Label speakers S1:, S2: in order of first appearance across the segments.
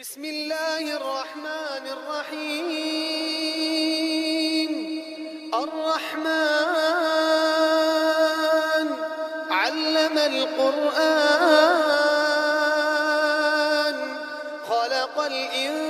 S1: بسم الله الرحمن الرحيم الرحمن علم القرآن خلق الإنسان.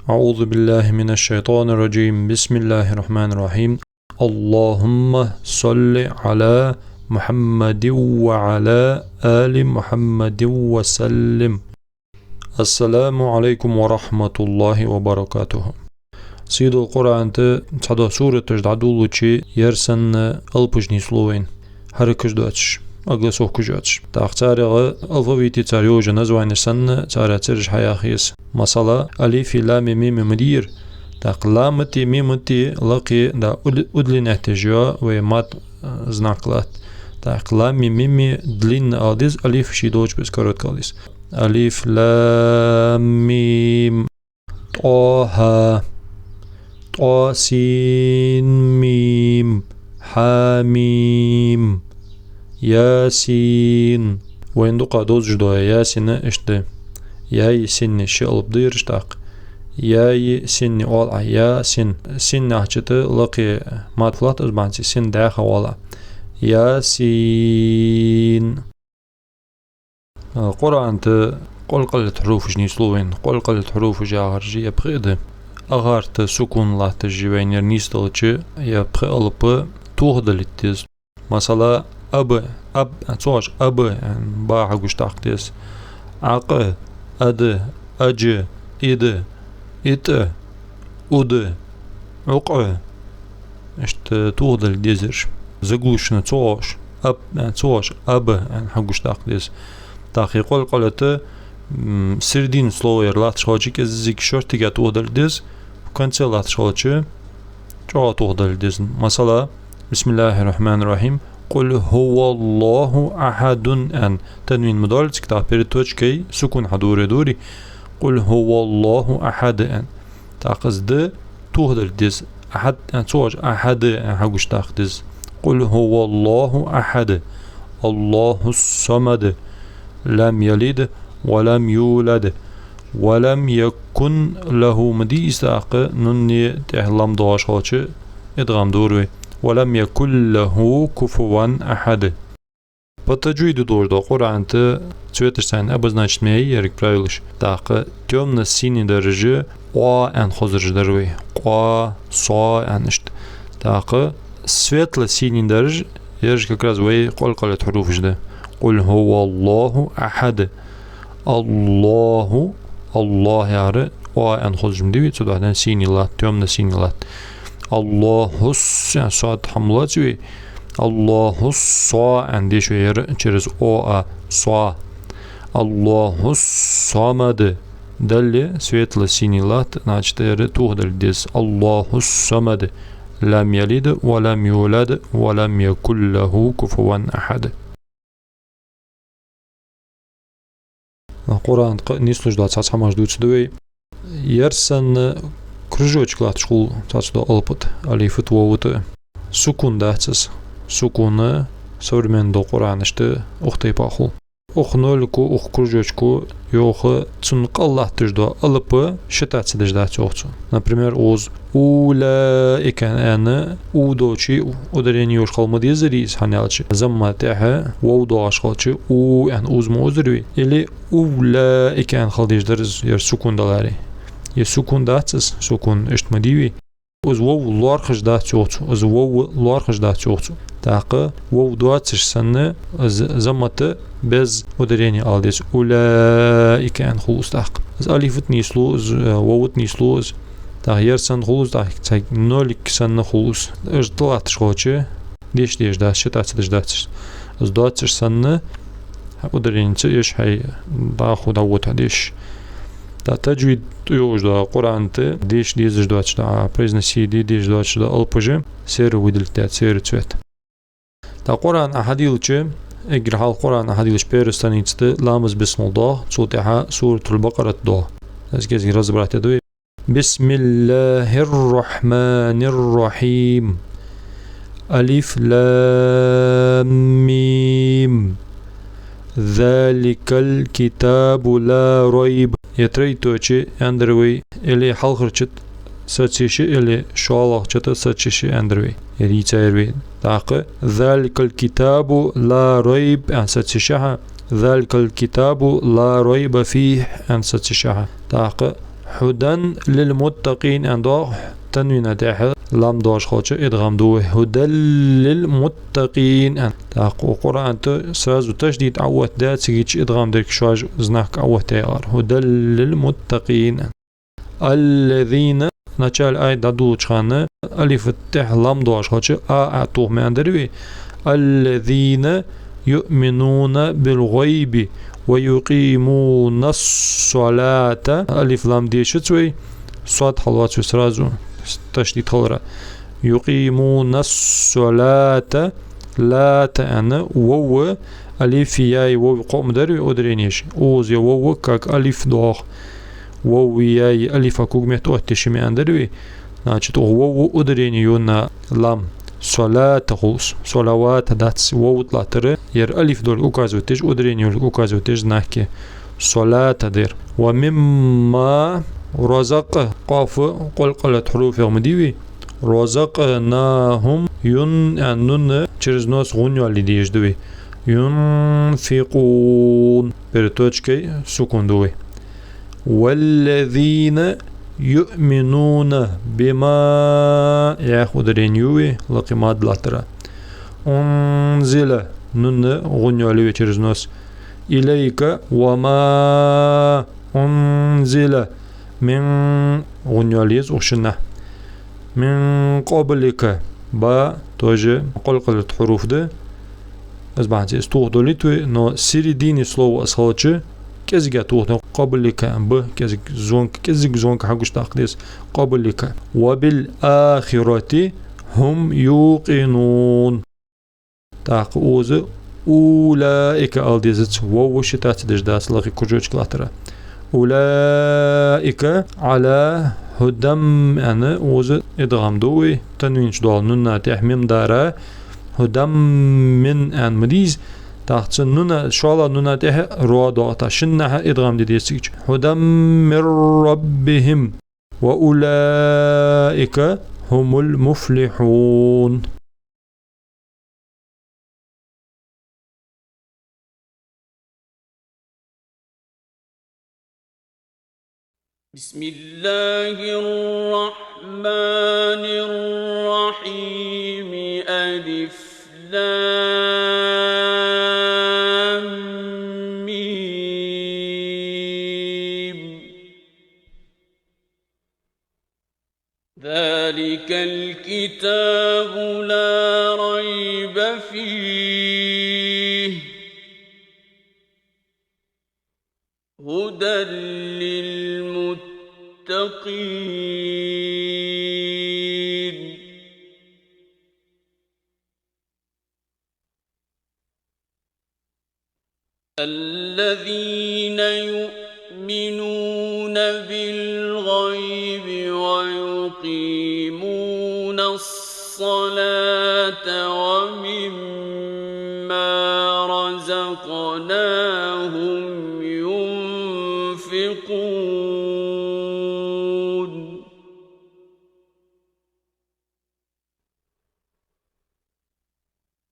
S2: أعوذ بالله من الشيطان الرجيم. بسم الله الرحمن الرحيم. اللهم صل على محمد وعلى آل محمد وسلم. السلام عليكم ورحمة الله وبركاته. سيد القرآن تصدى سورة تجدعدولو چي يرسن البجني سلوين هركش دواتش أغلسوه كجاتش تاختارغ الفويتي تاريوجا نزوين سن تاري ترج حياخيس مثلا ألف لام ميم مدير تاقلامتي ميمتي لقي دا أدلين احتجاء ومات знакlat. Так, лами мими длинный алдиз, алиф шидоч без короткий алдиз. Алиф лам мим тоха тосин мим حاميم ياسين وين دقا دوز جدوها ياسين اشت ياي سن شقلب دير اشتاق ياي سن والع ياسين سن احجت لقي ماتفلات ازبانسي سن داخل والع ياسين. القرآن قل قلت حروف جني سلوين قل قلت حروف جاهر جي يبقيد أغارت سكون الله تجيبين يرنيستل يبقى ألب توهدلتيز مثلا أب توش أب باع قشتاقتيز عق أد أج إد إت أد عق اشت توهدل ديزر زغوشنا توش أب توش أب حقشتاقتيز تاخي قل قلت سردين سلوير لاتش خاجيك زيك شرط تيجا توهدل ديز كنسل لاتش خاجي جا توهدل ديز مثلا بسم الله الرحمن الرحيم قل هو الله أحد أن تنوين مدارج كتاب بريتوش كي سكون حدور دوري قل هو الله أحد أن تاقز د توهدل ديز أحد أن توج أحد أن حقوش تاقدز قل هو الله أحد الله الصمد لم يلد ولم يولد ولم يكن له مدي استاق نني تهلم داش خاچه ادغام دوري ولم يكن له كفوا أحد. بتجويد دور دا قرآن تسويتش سين أبزناش مي يرك برايلش تاق تيوم سين درجة قا أن خزرج دروي قا صا أنشت تاق سويتل سين درج يرج كراز وي قل قلت حروف جده قل هو الله أحد الله الله يعرف قا أن خزرج مدوي تدعنا سين الله تيوم سين الله الله يعني صاد حملات وي الله الصا عندي شوية تشرز او صا الله الصمد دل سويت لسينيلات ناچتر توهدل ديس الله الصمد لم يلد ولم يولد ولم يكن له كفوا أحد. القرآن نيسلوش دات ساس حماش دوتس دوي يرسن кружочек школ тацда алпат алифут вовут сукун датсыз сукуны современный Qur'an'ышты ухтай пахул ухнольку ух кружочку ёхы цунқаллах тыжда алпы шитатсы дыжда цохцу. Например, оз ула икан аны удочи ударение ёш халмады зрис ханялчы замматаха вовда ашхалчы у ан узму узрви или ула икан халдыждырыз ёр сукундалари يسكون داتس سكون اشت مديوي از وو لارخش دات چوچو از وو لارخش دات چوچو تاق وو دواتش سنه از زمت bez udarение алдес اولئك ان خلوص تاق از الفت نيسلو از ووت نيسلو از تاق يرسن خلوص تاق تاق نولك سنه خلوص از طلعتش خوچه ديش دات شتات داتش از داتش سنه udarение ايش هي باخو دوت ديش تا تجويد يوجد قرآن ديش ديزج دواتش دا произноси ديش دواتش دا البجه سير ويدلتات سير تسويت تا قرآن أحديلچه اگر حال قرآن أحديلش بيرستانيت لامز بسم الله صوتها سورة البقرة دا ازكي رزبرات دوي بسم الله الرحمن الرحيم ألف لام ميم ذلك الكتاب لا ريب يتريتوچي اندروي اللي حلخرچت سچيشي اللي شوالخچت سچيشي اندروي يريچايروي تاق ذلك الكتاب لا ريب ان سچيشها ذلك الكتاب لا ريب فيه ان سچيشها تاق هدى للمتقين ان تنوين تاح لام دوش خوچ ادغام دو هدى للمتقين تاق قرآن سازو تشديد عوت دا تسيج ادغام درك شواج زناك عوت تيار هدى للمتقين الذين نچال آي دادو چخانه ألف تح لام دوش خوچ اعطوه ماندروي الذين يؤمنون بالغيب ويقيمون الصلاة ألف لام ديشتوي صاد حلوات سرازو تشديد خلرا يقيمون الصلاة لا تأنا وو ألف ياي وو قوم دري أدرينيش أوز يا وو كاك ألف دوغ وو ياي ألف كوك مهتو أتشمي أندروي ناچت وو أدريني يونا لام صلاة خلص صلوات داتس وو طلاتر ير ألف دول أكازو تج أدريني أكازو تج نحكي صلاة در ومما رزق قاف قلقلة حروف يغمديوي رزقناهم ينعنن چرزنوس غنيو اللي ديش دوي ينفقون برتوچكي سكون دوي والذين يؤمنون بما ياخد رينيوي لقماد لاترا انزل نن غنيو اللي چرزنوس إليك وما انزل من غنياليز وشنا من قبلك با توجه قلقلة حروف ده از بعد استوه دوليتوي نو سيري ديني سلو أسخالچه كزيگا توه قبلك ب كزيگ زونك حقوش تقديس قبلك وبالآخرة هم يوقنون تاقوز أولئك ألديزت ووشتات دجداس لغي كجوج كلاترا أولئك على هدم أنا وز إدغام دوي تنوينش دوال نونا تحميم دارا هدم من أن مديز تحت نونا شوالا نونا تح روا دوغتا شنها إدغام دي ديسيج هدم من ربهم وأولئك هم المفلحون
S3: بسم الله الرحمن الرحيم ألف لام ميم ذلك الكتاب لا ريب فيه هدى للمتقين الذين يؤمنون بالغيب ويقيمون الصلاة ومما رزقناهم ينفقون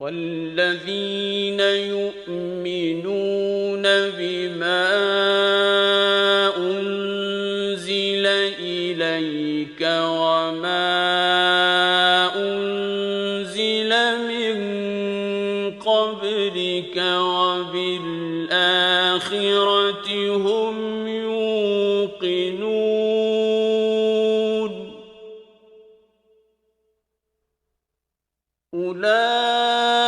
S3: والذين يؤمنون بما أنزل إليك وما أنزل من قبلك وبالآخرة هم يوقنون أولئك